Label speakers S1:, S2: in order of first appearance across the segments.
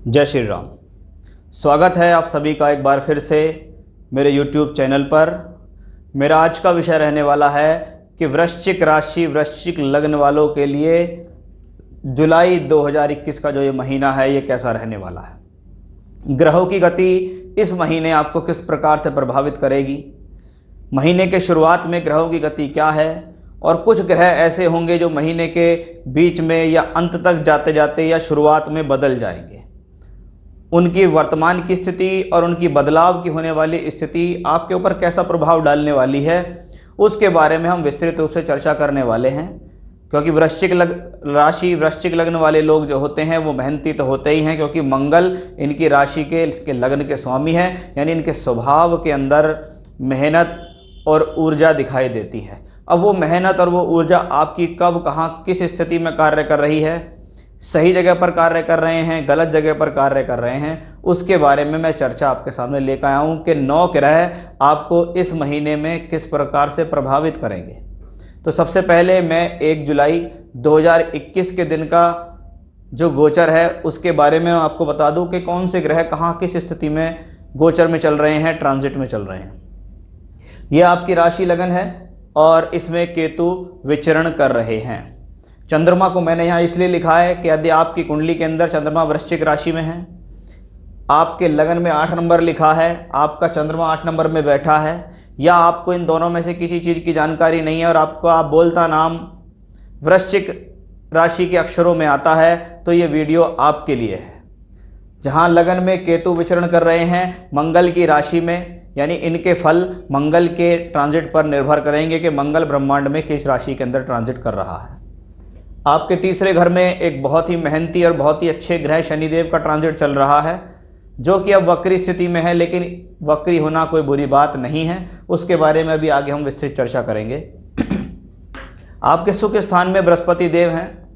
S1: जय श्री राम। स्वागत है आप सभी का एक बार फिर से मेरे YouTube चैनल पर। मेरा आज का विषय रहने वाला है कि वृश्चिक राशि वृश्चिक लग्न वालों के लिए जुलाई 2021 का जो ये महीना है ये कैसा रहने वाला है। ग्रहों की गति इस महीने आपको किस प्रकार से प्रभावित करेगी, महीने के शुरुआत में ग्रहों की गति क्या है, और कुछ ग्रह ऐसे होंगे जो महीने के बीच में या अंत तक जाते जाते या शुरुआत में बदल जाएंगे। उनकी वर्तमान की स्थिति और उनकी बदलाव की होने वाली स्थिति आपके ऊपर कैसा प्रभाव डालने वाली है, उसके बारे में हम विस्तृत रूप से चर्चा करने वाले हैं। क्योंकि राशि वृश्चिक लग्न वाले लोग जो होते हैं वो मेहनती तो होते ही हैं, क्योंकि मंगल इनकी राशि के लग्न के स्वामी हैं, यानी इनके स्वभाव के अंदर मेहनत और ऊर्जा दिखाई देती है। अब वो मेहनत और वो ऊर्जा आपकी कब कहाँ किस स्थिति में कार्य कर रही है, सही जगह पर कार्य कर रहे हैं, गलत जगह पर कार्य कर रहे हैं, उसके बारे में मैं चर्चा आपके सामने लेकर आया हूँ कि 9 ग्रह आपको इस महीने में किस प्रकार से प्रभावित करेंगे। तो सबसे पहले मैं 1 जुलाई 2021 के दिन का जो गोचर है उसके बारे में आपको बता दूं कि कौन से ग्रह कहाँ किस स्थिति में गोचर में चल रहे हैं, ट्रांजिट में चल रहे हैं। यह आपकी राशि लगन है और इसमें केतु विचरण कर रहे हैं। चंद्रमा को मैंने यहाँ इसलिए लिखा है कि यदि आपकी कुंडली के अंदर चंद्रमा वृश्चिक राशि में है, आपके लगन में 8 नंबर लिखा है, आपका चंद्रमा 8 नंबर में बैठा है, या आपको इन दोनों में से किसी चीज़ की जानकारी नहीं है और आप बोलता नाम वृश्चिक राशि के अक्षरों में आता है, तो ये वीडियो आपके लिए है। जहाँ लगन में केतु विचरण कर रहे हैं मंगल की राशि में, यानी इनके फल मंगल के ट्रांजिट पर निर्भर करेंगे कि मंगल ब्रह्मांड में किस राशि के अंदर ट्रांजिट कर रहा है। आपके तीसरे घर में एक बहुत ही मेहनती और बहुत ही अच्छे ग्रह शनिदेव का ट्रांजिट चल रहा है, जो कि अब वक्री स्थिति में है, लेकिन वक्री होना कोई बुरी बात नहीं है, उसके बारे में भी आगे हम विस्तृत चर्चा करेंगे। आपके सुख स्थान में बृहस्पति देव हैं,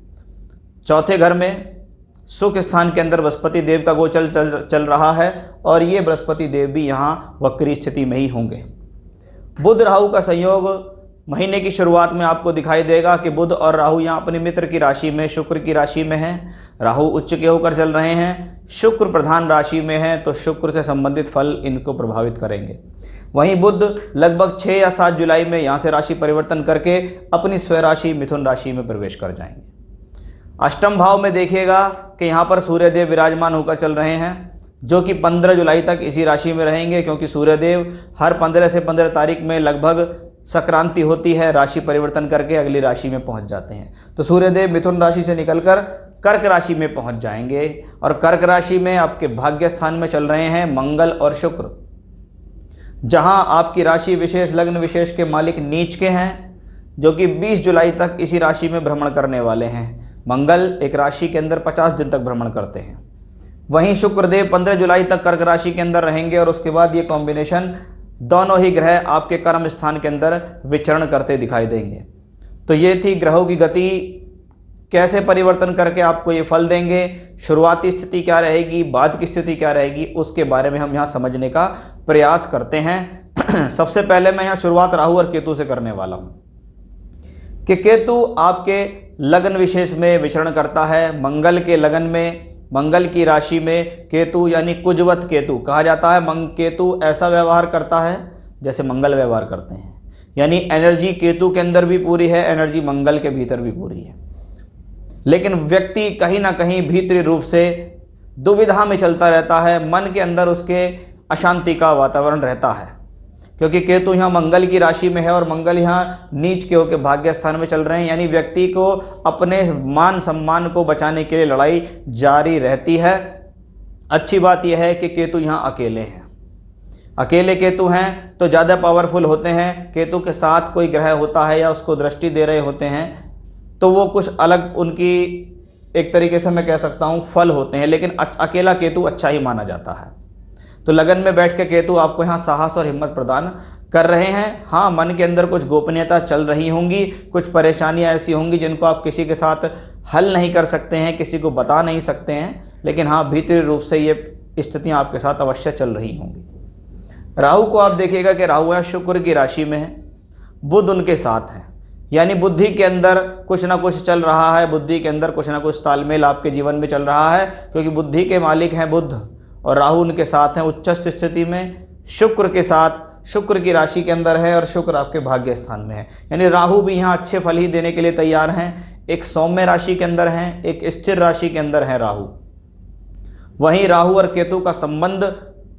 S1: चौथे घर में सुख स्थान के अंदर बृहस्पति देव का गोचर चल रहा है, और ये बृहस्पति देव भी यहाँ वक्री स्थिति में ही होंगे। बुध राहु का संयोग महीने की शुरुआत में आपको दिखाई देगा कि बुध और राहु यहाँ अपने मित्र की राशि में शुक्र की राशि में हैं। राहु उच्च के होकर चल रहे हैं, शुक्र प्रधान राशि में है, तो शुक्र से संबंधित फल इनको प्रभावित करेंगे। वहीं बुध लगभग 6 या 7 जुलाई में यहाँ से राशि परिवर्तन करके अपनी स्वराशि मिथुन राशि में प्रवेश कर जाएंगे। अष्टम भाव में देखिएगा कि यहाँ पर सूर्यदेव विराजमान होकर चल रहे हैं, जो कि 15 जुलाई तक इसी राशि में रहेंगे, क्योंकि सूर्यदेव हर 15 से 15 तारीख में लगभग संक्रांति होती है, राशि परिवर्तन करके अगली राशि में पहुंच जाते हैं। तो सूर्यदेव मिथुन राशि से निकलकर कर्क राशि में पहुंच जाएंगे, और कर्क राशि में आपके भाग्य स्थान में चल रहे हैं मंगल और शुक्र। जहां आपकी राशि विशेष लग्न विशेष के मालिक नीच के हैं, जो कि 20 जुलाई तक इसी राशि में भ्रमण करने वाले हैं। मंगल एक राशि के अंदर 50 दिन तक भ्रमण करते हैं। वहीं शुक्रदेव 15 जुलाई तक कर्क राशि के अंदर रहेंगे, और उसके बाद ये कॉम्बिनेशन दोनों ही ग्रह आपके कर्म स्थान के अंदर विचरण करते दिखाई देंगे। तो ये थी ग्रहों की गति, कैसे परिवर्तन करके आपको ये फल देंगे, शुरुआती स्थिति क्या रहेगी, बाद की स्थिति क्या रहेगी, उसके बारे में हम यहाँ समझने का प्रयास करते हैं। सबसे पहले मैं यहाँ शुरुआत राहु और केतु से करने वाला हूँ कि केतु आपके लगन विशेष में विचरण करता है। मंगल के लगन में, मंगल की राशि में केतु, यानी कुजवत केतु कहा जाता है। केतु ऐसा व्यवहार करता है जैसे मंगल व्यवहार करते हैं, यानी एनर्जी केतु के अंदर भी पूरी है, एनर्जी मंगल के भीतर भी पूरी है, लेकिन व्यक्ति कहीं ना कहीं भीतरी रूप से दुविधा में चलता रहता है, मन के अंदर उसके अशांति का वातावरण रहता है, क्योंकि केतु यहाँ मंगल की राशि में है और मंगल यहाँ नीच के होकर भाग्य स्थान में चल रहे हैं। यानी व्यक्ति को अपने मान सम्मान को बचाने के लिए लड़ाई जारी रहती है। अच्छी बात यह है कि केतु यहाँ अकेले हैं, अकेले केतु हैं तो ज़्यादा पावरफुल होते हैं। केतु के साथ कोई ग्रह होता है या उसको दृष्टि दे रहे होते हैं तो वो कुछ अलग उनकी एक तरीके से मैं कह सकता हूँ फल होते हैं, लेकिन अकेला केतु अच्छा ही माना जाता है। तो लगन में बैठ के केतु आपको यहाँ साहस और हिम्मत प्रदान कर रहे हैं। हाँ, मन के अंदर कुछ गोपनीयता चल रही होंगी, कुछ परेशानियाँ ऐसी होंगी जिनको आप किसी के साथ हल नहीं कर सकते हैं, किसी को बता नहीं सकते हैं, लेकिन हाँ भीतरी रूप से ये स्थितियाँ आपके साथ अवश्य चल रही होंगी। राहु को आप देखिएगा कि राहु यहाँ शुक्र की राशि में है, बुध उनके साथ हैं, यानी बुद्धि के अंदर कुछ ना कुछ चल रहा है, बुद्धि के अंदर कुछ ना कुछ तालमेल आपके जीवन में चल रहा है, क्योंकि बुद्धि के मालिक हैं बुध और राहु उनके साथ हैं उच्चस्थ स्थिति में, शुक्र के साथ, शुक्र की राशि के अंदर है और शुक्र आपके भाग्य स्थान में है। यानी राहु भी यहाँ अच्छे फल ही देने के लिए तैयार हैं। एक सौम्य राशि के अंदर हैं, एक स्थिर राशि के अंदर है राहु। वहीं राहु और केतु का संबंध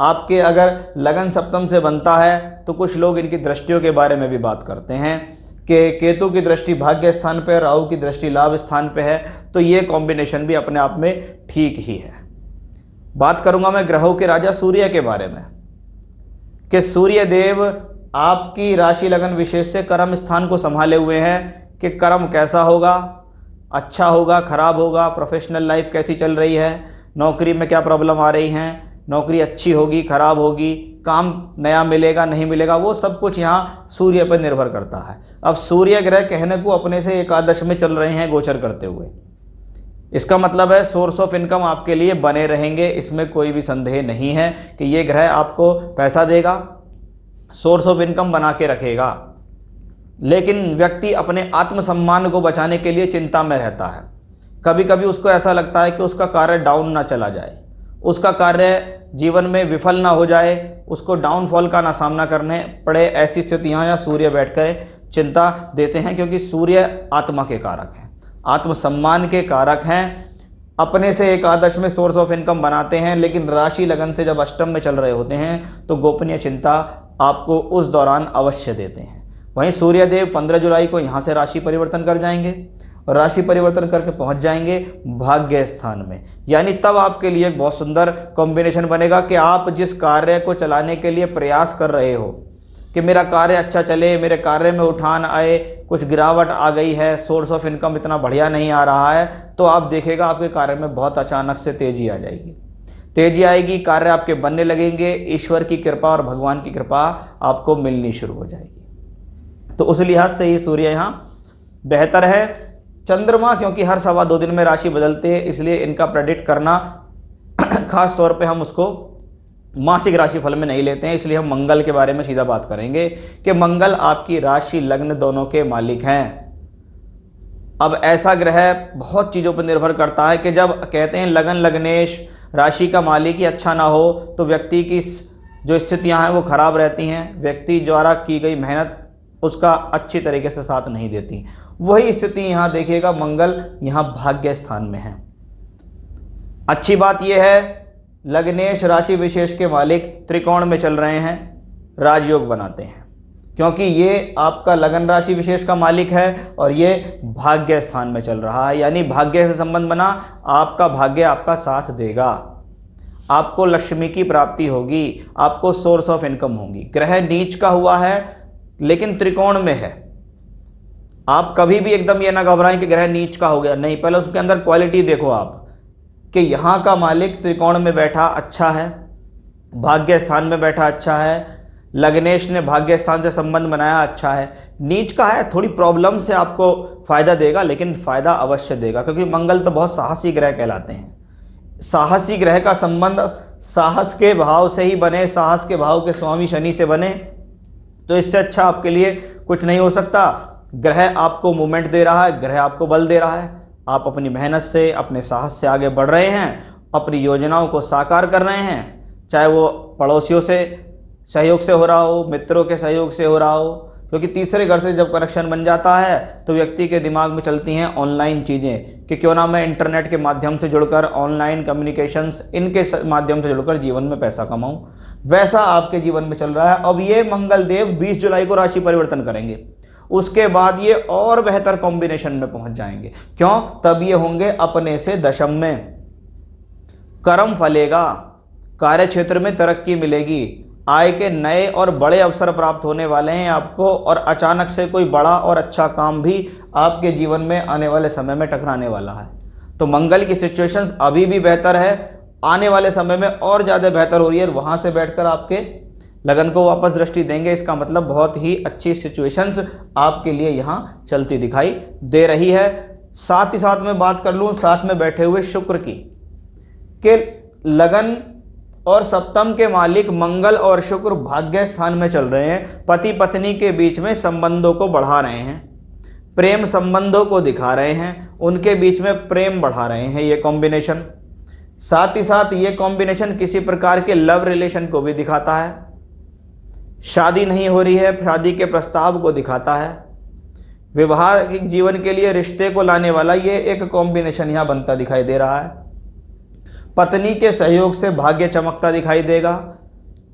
S1: आपके अगर लगन सप्तम से बनता है तो कुछ लोग इनकी दृष्टियों के बारे में भी बात करते हैं कि केतु की दृष्टि भाग्य स्थान पे, राहु की दृष्टि लाभ स्थान पे है, तो ये कॉम्बिनेशन भी अपने आप में ठीक ही है। बात करूंगा मैं ग्रहों के राजा सूर्य के बारे में कि सूर्य देव आपकी राशि लगन विशेष से कर्म स्थान को संभाले हुए हैं कि कर्म कैसा होगा, अच्छा होगा, खराब होगा, प्रोफेशनल लाइफ कैसी चल रही है, नौकरी में क्या प्रॉब्लम आ रही हैं, नौकरी अच्छी होगी, खराब होगी, काम नया मिलेगा, नहीं मिलेगा, वो सब कुछ यहाँ सूर्य पर निर्भर करता है। अब सूर्य ग्रह कहने को अपने से एकादश में चल रहे हैं गोचर करते हुए, इसका मतलब है सोर्स ऑफ इनकम आपके लिए बने रहेंगे, इसमें कोई भी संदेह नहीं है कि ये ग्रह आपको पैसा देगा, सोर्स ऑफ इनकम बना के रखेगा। लेकिन व्यक्ति अपने आत्मसम्मान को बचाने के लिए चिंता में रहता है। कभी कभी उसको ऐसा लगता है कि उसका कार्य डाउन ना चला जाए, उसका कार्य जीवन में विफल ना हो जाए, उसको डाउनफॉल का ना सामना करने पड़े। ऐसी स्थितियाँ या सूर्य बैठकर चिंता देते हैं, क्योंकि सूर्य आत्मा के कारक हैं, आत्मसम्मान के कारक हैं। अपने से एकादश में सोर्स ऑफ इनकम बनाते हैं, लेकिन राशि लगन से जब अष्टम में चल रहे होते हैं तो गोपनीय चिंता आपको उस दौरान अवश्य देते हैं। वहीं सूर्यदेव 15 जुलाई को यहाँ से राशि परिवर्तन कर जाएंगे और राशि परिवर्तन करके पहुँच जाएंगे भाग्य स्थान में। यानी तब आपके लिए एक बहुत सुंदर कॉम्बिनेशन बनेगा कि आप जिस कार्य को चलाने के लिए प्रयास कर रहे हो कि मेरा कार्य अच्छा चले, मेरे कार्य में उठान आए, कुछ गिरावट आ गई है, सोर्स ऑफ इनकम इतना बढ़िया नहीं आ रहा है, तो आप देखेगा आपके कार्य में बहुत अचानक से तेजी आ जाएगी, तेजी आएगी, कार्य आपके बनने लगेंगे, ईश्वर की कृपा और भगवान की कृपा आपको मिलनी शुरू हो जाएगी। तो उस लिहाज से ये सूर्य यहाँ बेहतर है। चंद्रमा क्योंकि हर 2.25 दिन में राशि बदलते हैं, इसलिए इनका प्रेडिक्ट करना खास तौर पे हम उसको मासिक राशिफल में नहीं लेते हैं, इसलिए हम मंगल के बारे में सीधा बात करेंगे कि मंगल आपकी राशि लग्न दोनों के मालिक हैं। अब ऐसा ग्रह बहुत चीज़ों पर निर्भर करता है कि जब कहते हैं लगन लग्नेश राशि का मालिक ही अच्छा ना हो तो व्यक्ति की जो स्थितियां हैं वो खराब रहती हैं, व्यक्ति द्वारा की गई मेहनत उसका अच्छी तरीके से साथ नहीं देती। वही स्थिति यहाँ देखिएगा, मंगल यहाँ भाग्य स्थान में है। अच्छी बात यह है लग्नेश राशि विशेष के मालिक त्रिकोण में चल रहे हैं, राजयोग बनाते हैं, क्योंकि ये आपका लगन राशि विशेष का मालिक है और ये भाग्य स्थान में चल रहा है। यानी भाग्य से संबंध बना, आपका भाग्य आपका साथ देगा, आपको लक्ष्मी की प्राप्ति होगी, आपको सोर्स ऑफ इनकम होगी। ग्रह नीच का हुआ है लेकिन त्रिकोण में है। आप कभी भी एकदम ये ना घबराएं कि ग्रह नीच का हो गया, नहीं, पहले उसके अंदर क्वालिटी देखो आप कि यहाँ का मालिक त्रिकोण में बैठा अच्छा है, भाग्य स्थान में बैठा अच्छा है, लग्नेश ने भाग्य स्थान से संबंध बनाया अच्छा है। नीच का है, थोड़ी प्रॉब्लम से आपको फायदा देगा, लेकिन फायदा अवश्य देगा, क्योंकि मंगल तो बहुत साहसी ग्रह कहलाते हैं। साहसी ग्रह का संबंध साहस के भाव से ही बने, साहस के भाव के स्वामी शनि से बने, तो इससे अच्छा आपके लिए कुछ नहीं हो सकता। ग्रह आपको मूवमेंट दे रहा है, ग्रह आपको बल दे रहा है, आप अपनी मेहनत से, अपने साहस से आगे बढ़ रहे हैं, अपनी योजनाओं को साकार कर रहे हैं, चाहे वो पड़ोसियों से सहयोग से हो रहा हो, मित्रों के सहयोग से हो रहा हो, क्योंकि तीसरे घर से जब कनेक्शन बन जाता है तो व्यक्ति के दिमाग में चलती हैं ऑनलाइन चीज़ें कि क्यों ना मैं इंटरनेट के माध्यम से जुड़कर, ऑनलाइन कम्युनिकेशंस इनके माध्यम से जुड़कर जीवन में पैसा कमाऊं। वैसा आपके जीवन में चल रहा है। अब ये मंगल देव 20 जुलाई को राशि परिवर्तन करेंगे, उसके बाद ये और बेहतर कॉम्बिनेशन में पहुंच जाएंगे। क्यों? तब ये होंगे अपने से दशम में, कर्म फलेगा, कार्य क्षेत्र में तरक्की मिलेगी, आय के नए और बड़े अवसर प्राप्त होने वाले हैं आपको, और अचानक से कोई बड़ा और अच्छा काम भी आपके जीवन में आने वाले समय में टकराने वाला है। तो मंगल की सिचुएशंस अभी भी बेहतर है, आने वाले समय में और ज़्यादा बेहतर हो रही है। वहाँ से बैठकर आपके लगन को वापस दृष्टि देंगे, इसका मतलब बहुत ही अच्छी सिचुएशंस आपके लिए यहाँ चलती दिखाई दे रही है। साथ ही साथ में बात कर लूँ साथ में बैठे हुए शुक्र की, कि लगन और सप्तम के मालिक मंगल और शुक्र भाग्य स्थान में चल रहे हैं, पति पत्नी के बीच में संबंधों को बढ़ा रहे हैं, प्रेम संबंधों को दिखा रहे हैं, उनके बीच में प्रेम बढ़ा रहे हैं ये कॉम्बिनेशन। साथ ही साथ ये कॉम्बिनेशन किसी प्रकार के लव रिलेशन को भी दिखाता है। शादी नहीं हो रही है, शादी के प्रस्ताव को दिखाता है। वैवाहिक जीवन के लिए रिश्ते को लाने वाला ये एक कॉम्बिनेशन यहाँ बनता दिखाई दे रहा है। पत्नी के सहयोग से भाग्य चमकता दिखाई देगा।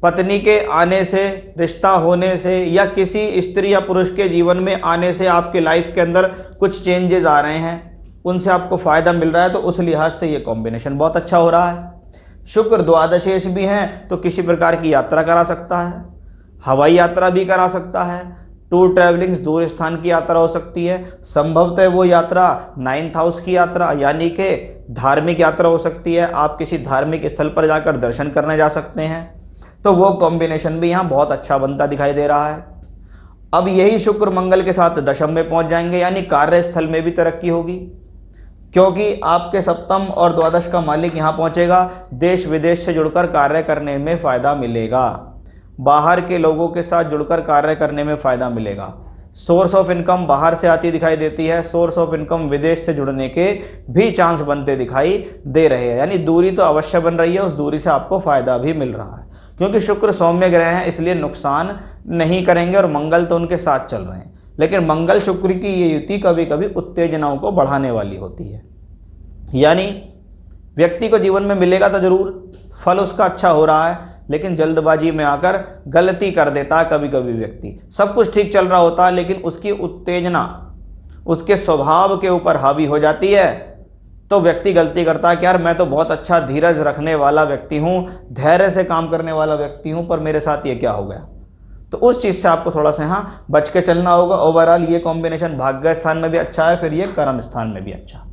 S1: पत्नी के आने से, रिश्ता होने से, या किसी स्त्री या पुरुष के जीवन में आने से आपके लाइफ के अंदर कुछ चेंजेस आ रहे हैं, उनसे आपको फ़ायदा मिल रहा है, तो उस लिहाज से ये कॉम्बिनेशन बहुत अच्छा हो रहा है। शुक्र द्वादशेश भी हैं तो किसी प्रकार की यात्रा करा सकता है, हवाई यात्रा भी करा सकता है, टूर ट्रैवलिंग्स, दूर स्थान की यात्रा हो सकती है। संभवतः वो यात्रा 9th हाउस की यात्रा यानी कि धार्मिक यात्रा हो सकती है। आप किसी धार्मिक स्थल पर जाकर दर्शन करने जा सकते हैं, तो वो कॉम्बिनेशन भी यहाँ बहुत अच्छा बनता दिखाई दे रहा है। अब यही शुक्र मंगल के साथ दशम में पहुँच जाएंगे, यानी कार्यस्थल में भी तरक्की होगी, क्योंकि आपके सप्तम और द्वादश का मालिक यहाँ पहुँचेगा। देश विदेश से जुड़कर कार्य करने में फ़ायदा मिलेगा, बाहर के लोगों के साथ जुड़कर कार्य करने में फ़ायदा मिलेगा। सोर्स ऑफ इनकम बाहर से आती दिखाई देती है, सोर्स ऑफ इनकम विदेश से जुड़ने के भी चांस बनते दिखाई दे रहे हैं। यानी दूरी तो अवश्य बन रही है, उस दूरी से आपको फ़ायदा भी मिल रहा है, क्योंकि शुक्र सौम्य ग्रह हैं, इसलिए नुकसान नहीं करेंगे। और मंगल तो उनके साथ चल रहे हैं, लेकिन मंगल शुक्र की ये युति कभी कभी उत्तेजनाओं को बढ़ाने वाली होती है। यानी व्यक्ति को जीवन में मिलेगा तो जरूर, फल उसका अच्छा हो रहा है, लेकिन जल्दबाजी में आकर गलती कर देता है कभी कभी व्यक्ति। सब कुछ ठीक चल रहा होता है, लेकिन उसकी उत्तेजना उसके स्वभाव के ऊपर हावी हो जाती है, तो व्यक्ति गलती करता है कि यार मैं तो बहुत अच्छा धीरज रखने वाला व्यक्ति हूँ, धैर्य से काम करने वाला व्यक्ति हूँ, पर मेरे साथ ये क्या हो गया। तो उस चीज़ से आपको थोड़ा सा यहाँ बच के चलना होगा। ओवरऑल ये कॉम्बिनेशन भाग्य स्थान में भी अच्छा है, फिर ये कर्म स्थान में भी अच्छा।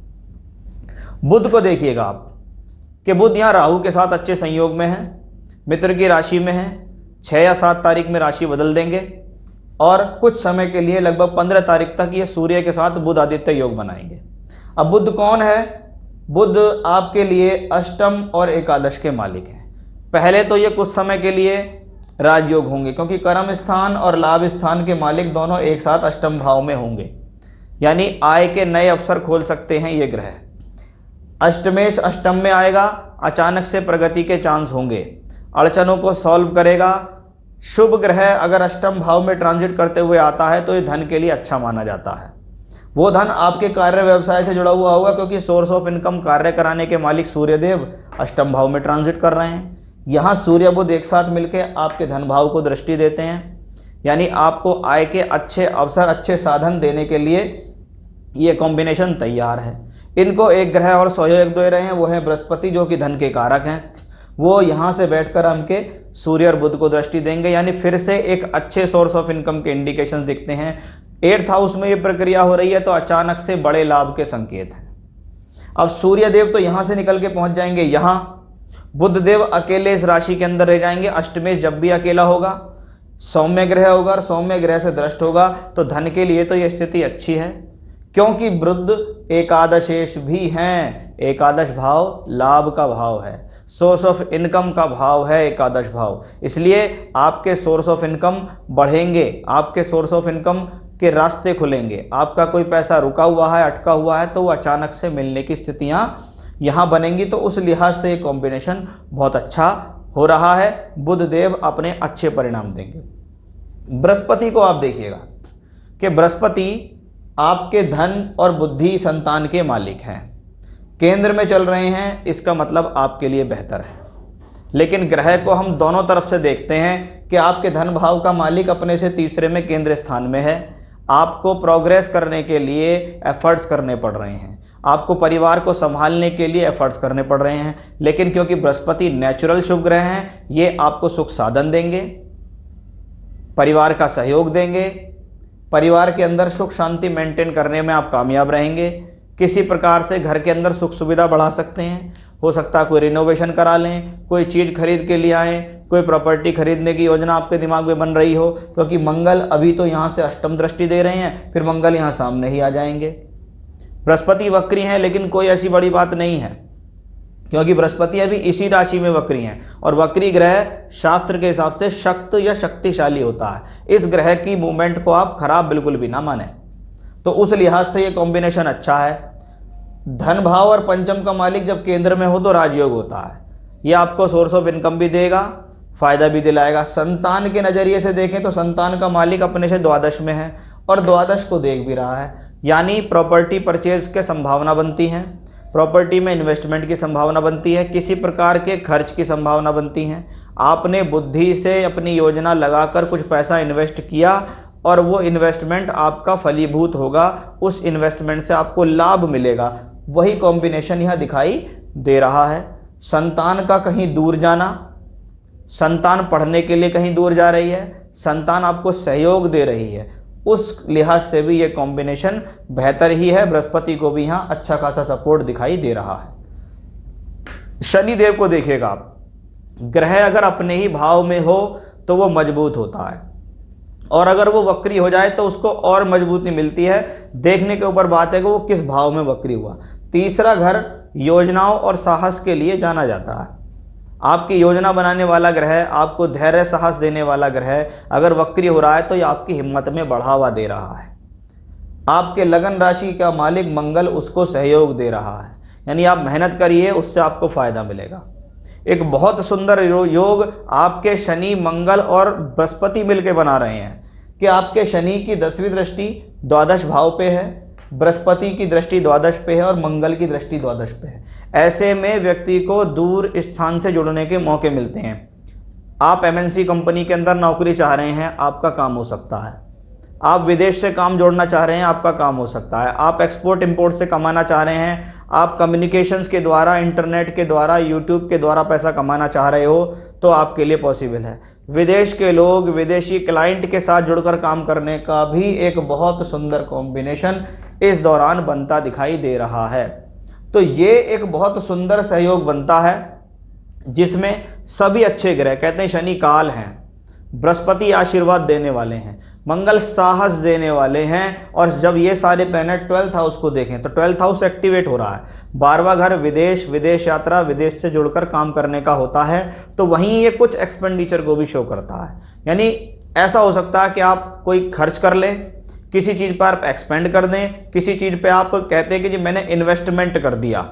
S1: बुध को देखिएगा आप कि बुध यहाँ राहु के साथ अच्छे संयोग में है, मित्र की राशि में है। 6 या 7 तारीख में राशि बदल देंगे और कुछ समय के लिए लगभग 15 तारीख तक ये सूर्य के साथ बुध आदित्य योग बनाएंगे। अब बुध कौन है? बुध आपके लिए अष्टम और एकादश के मालिक हैं। पहले तो ये कुछ समय के लिए राजयोग होंगे, क्योंकि कर्म स्थान और लाभ स्थान के मालिक दोनों एक साथ अष्टम भाव में होंगे, यानी आय के नए अवसर खोल सकते हैं ये ग्रह। अष्टमेश अष्टम में आएगा, अचानक से प्रगति के चांस होंगे, अड़चनों को सॉल्व करेगा। शुभ ग्रह अगर अष्टम भाव में ट्रांजिट करते हुए आता है तो ये धन के लिए अच्छा माना जाता है। वो धन आपके कार्य व्यवसाय से जुड़ा हुआ होगा, क्योंकि सोर्स ऑफ इनकम कार्य कराने के मालिक सूर्यदेव अष्टम भाव में ट्रांजिट कर रहे हैं। यहाँ सूर्य बुध एक साथ मिलकर आपके धन भाव को दृष्टि देते हैं, यानी आपको आय के अच्छे अवसर, अच्छे साधन देने के लिए ये कॉम्बिनेशन तैयार है। इनको एक ग्रह और सहयोग दे रहे हैं, वो है बृहस्पति, जो कि धन के कारक हैं। वो यहाँ से बैठकर हमके सूर्य और बुध को दृष्टि देंगे, यानी फिर से एक अच्छे सोर्स ऑफ इनकम के इंडिकेशंस दिखते हैं। 8th हाउस में ये प्रक्रिया हो रही है, तो अचानक से बड़े लाभ के संकेत हैं। अब सूर्य देव तो यहाँ से निकल के पहुँच जाएंगे यहाँ, बुध देव अकेले इस राशि के अंदर रह जाएंगे। अष्टमेश जब भी अकेला होगा, सौम्य ग्रह होगा और सौम्य ग्रह से दृष्ट होगा, तो धन के लिए तो ये स्थिति अच्छी है, क्योंकि बुध एकादशेश भी हैं। एकादश भाव लाभ का भाव है, सोर्स ऑफ इनकम का भाव है एकादश भाव, इसलिए आपके सोर्स ऑफ इनकम बढ़ेंगे, आपके सोर्स ऑफ इनकम के रास्ते खुलेंगे। आपका कोई पैसा रुका हुआ है, अटका हुआ है, तो वो अचानक से मिलने की स्थितियां यहाँ बनेंगी। तो उस लिहाज से कॉम्बिनेशन बहुत अच्छा हो रहा है। बुध देव अपने अच्छे परिणाम देंगे। बृहस्पति को आप देखिएगा कि बृहस्पति आपके धन और बुद्धि संतान के मालिक हैं, केंद्र में चल रहे हैं, इसका मतलब आपके लिए बेहतर है। लेकिन ग्रह को हम दोनों तरफ से देखते हैं कि आपके धन भाव का मालिक अपने से तीसरे में केंद्र स्थान में है। आपको प्रोग्रेस करने के लिए एफर्ट्स करने पड़ रहे हैं, आपको परिवार को संभालने के लिए एफर्ट्स करने पड़ रहे हैं, लेकिन क्योंकि बृहस्पति नेचुरल शुभ ग्रह हैं, ये आपको सुख साधन देंगे, परिवार का सहयोग देंगे, परिवार के अंदर सुख शांति मेंटेन करने में आप कामयाब रहेंगे। किसी प्रकार से घर के अंदर सुख सुविधा बढ़ा सकते हैं, हो सकता है कोई रिनोवेशन करा लें, कोई चीज़ खरीद के लिए आएँ, कोई प्रॉपर्टी खरीदने की योजना आपके दिमाग में बन रही हो, क्योंकि मंगल अभी तो यहाँ से अष्टम दृष्टि दे रहे हैं, फिर मंगल यहाँ सामने ही आ जाएंगे। बृहस्पति वक्री हैं, लेकिन कोई ऐसी बड़ी बात नहीं है, क्योंकि बृहस्पति अभी इसी राशि में वक्री हैं, और वक्री ग्रह शास्त्र के हिसाब से शक्त या शक्तिशाली होता है। इस ग्रह की मूवमेंट को आप खराब बिल्कुल भी ना माने। तो उस लिहाज से ये कॉम्बिनेशन अच्छा है। धन भाव और पंचम का मालिक जब केंद्र में हो तो राजयोग होता है। ये आपको सोर्स ऑफ इनकम भी देगा, फायदा भी दिलाएगा। संतान के नज़रिए से देखें तो संतान का मालिक अपने से द्वादश में है और द्वादश को देख भी रहा है, यानी प्रॉपर्टी परचेज के संभावना बनती है, प्रॉपर्टी में इन्वेस्टमेंट की संभावना बनती है, किसी प्रकार के खर्च की संभावना बनती है। आपने बुद्धि से अपनी योजना लगाकर कुछ पैसा इन्वेस्ट किया और वो इन्वेस्टमेंट आपका फलीभूत होगा, उस इन्वेस्टमेंट से आपको लाभ मिलेगा। वही कॉम्बिनेशन यहाँ दिखाई दे रहा है। संतान का कहीं दूर जाना, संतान पढ़ने के लिए कहीं दूर जा रही है, संतान आपको सहयोग दे रही है, उस लिहाज से भी ये कॉम्बिनेशन बेहतर ही है। बृहस्पति को भी यहाँ अच्छा खासा सपोर्ट दिखाई दे रहा है। शनि देव को देखिएगा आप, ग्रह अगर अपने ही भाव में हो तो वो मजबूत होता है, और अगर वो वक्री हो जाए तो उसको और मजबूती मिलती है। देखने के ऊपर बात है कि वो किस भाव में वक्री हुआ। तीसरा घर योजनाओं और साहस के लिए जाना जाता है। आपकी योजना बनाने वाला ग्रह, आपको धैर्य साहस देने वाला ग्रह अगर वक्री हो रहा है तो ये आपकी हिम्मत में बढ़ावा दे रहा है। आपके लगन राशि का मालिक मंगल उसको सहयोग दे रहा है, यानी आप मेहनत करिए, उससे आपको फायदा मिलेगा। एक बहुत सुंदर योग आपके शनि, मंगल और बृहस्पति मिलकर बना रहे हैं कि आपके शनि की 10वीं दृष्टि द्वादश भाव पे है, बृहस्पति की दृष्टि द्वादश पे है और मंगल की दृष्टि द्वादश पे है। ऐसे में व्यक्ति को दूर स्थान से जुड़ने के मौके मिलते हैं। आप एमएनसी कंपनी के अंदर नौकरी चाह रहे हैं, आपका काम हो सकता है। आप विदेश से काम जोड़ना चाह रहे हैं, आपका काम हो सकता है। आप एक्सपोर्ट इंपोर्ट से कमाना चाह रहे हैं, आप कम्युनिकेशंस के द्वारा, इंटरनेट के द्वारा, यूट्यूब के द्वारा पैसा कमाना चाह रहे हो तो आपके लिए पॉसिबल है। विदेश के लोग विदेशी क्लाइंट के साथ जुड़कर काम करने का भी एक बहुत सुंदर कॉम्बिनेशन इस दौरान बनता दिखाई दे रहा है। तो ये एक बहुत सुंदर सहयोग बनता है जिसमें सभी अच्छे ग्रह, कहते हैं शनि काल हैं, बृहस्पति आशीर्वाद देने वाले हैं, मंगल साहस देने वाले हैं, और जब ये सारे प्लैनेट 12th हाउस को देखें तो 12th हाउस एक्टिवेट हो रहा है। 12वां घर विदेश यात्रा, विदेश से जुड़कर काम करने का होता है, तो वहीं ये कुछ एक्सपेंडिचर को भी शो करता है। यानी ऐसा हो सकता है कि आप कोई खर्च कर लें, किसी चीज़ पर आप एक्सपेंड कर दें, किसी चीज़ पे आप कहते हैं कि जी मैंने इन्वेस्टमेंट कर दिया,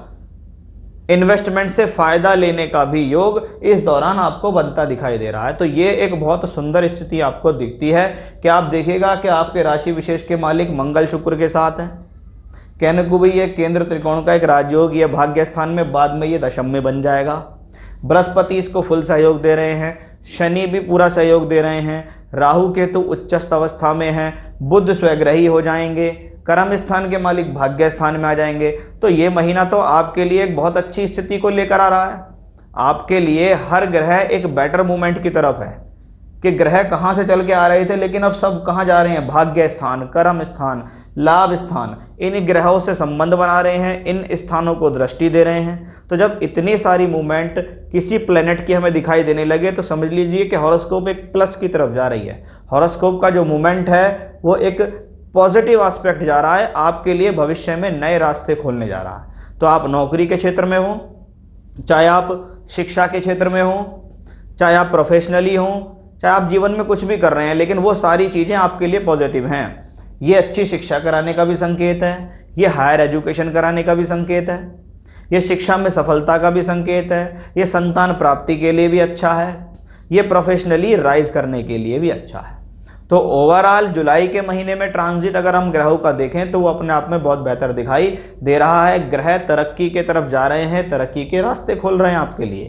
S1: इन्वेस्टमेंट से फ़ायदा लेने का भी योग इस दौरान आपको बनता दिखाई दे रहा है। तो ये एक बहुत सुंदर स्थिति आपको दिखती है कि आप देखिएगा कि आपके राशि विशेष के मालिक मंगल शुक्र के साथ हैं। कहने को भी ये केंद्र त्रिकोण का एक राजयोग, ये भाग्य स्थान में, बाद में ये दशम में बन जाएगा। बृहस्पति इसको फुल सहयोग दे रहे हैं, शनि भी पूरा सहयोग दे रहे हैं, राहु केतु उच्चस्थ अवस्था में हैं, बुध स्वग्रही हो जाएंगे, कर्म स्थान के मालिक भाग्य स्थान में आ जाएंगे। तो ये महीना तो आपके लिए एक बहुत अच्छी स्थिति को लेकर आ रहा है। आपके लिए हर ग्रह एक बेटर मूवमेंट की तरफ है कि ग्रह कहाँ से चल के आ रहे थे लेकिन अब सब कहाँ जा रहे हैं, भाग्य स्थान, कर्म स्थान, लाभ स्थान, इन ग्रहों से संबंध बना रहे हैं, इन स्थानों को दृष्टि दे रहे हैं। तो जब इतनी सारी मूवमेंट किसी प्लेनेट की हमें दिखाई देने लगे तो समझ लीजिए कि हॉरोस्कोप एक प्लस की तरफ जा रही है। हॉरोस्कोप का जो मूवमेंट है वो एक पॉजिटिव एस्पेक्ट जा रहा है, आपके लिए भविष्य में नए रास्ते खोलने जा रहा है। तो आप नौकरी के क्षेत्र में हो, चाहे आप शिक्षा के क्षेत्र में हो, चाहे आप प्रोफेशनली हो, चाहे आप जीवन में कुछ भी कर रहे हैं, लेकिन वो सारी चीज़ें आपके लिए पॉजिटिव हैं। ये अच्छी शिक्षा कराने का भी संकेत है, ये हायर एजुकेशन कराने का भी संकेत है, ये शिक्षा में सफलता का भी संकेत है, ये संतान प्राप्ति के लिए भी अच्छा है, ये प्रोफेशनली राइज करने के लिए भी अच्छा है। तो ओवरऑल जुलाई के महीने में ट्रांजिट अगर हम ग्रहों का देखें तो वो अपने आप में बहुत बेहतर दिखाई दे रहा है। ग्रह तरक्की के तरफ जा रहे हैं, तरक्की के रास्ते खोल रहे हैं आपके लिए।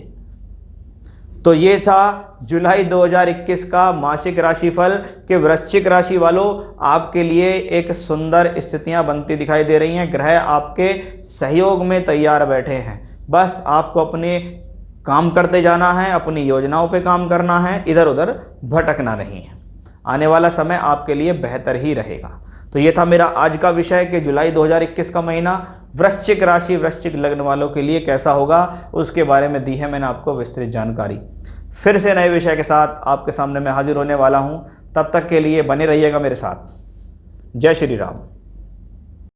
S1: तो ये था जुलाई 2021 का मासिक राशिफल कि वृश्चिक राशि वालों आपके लिए एक सुंदर स्थितियां बनती दिखाई दे रही हैं। ग्रह आपके सहयोग में तैयार बैठे हैं, बस आपको अपने काम करते जाना है, अपनी योजनाओं पे काम करना है, इधर उधर भटकना नहीं है। आने वाला समय आपके लिए बेहतर ही रहेगा। तो ये था मेरा आज का विषय कि जुलाई 2021 का महीना वृश्चिक राशि, वृश्चिक लग्न वालों के लिए कैसा होगा, उसके बारे में दी है मैंने आपको विस्तृत जानकारी। फिर से नए विषय के साथ आपके सामने मैं हाजिर होने वाला हूँ। तब तक के लिए बने रहिएगा मेरे साथ। जय श्री राम।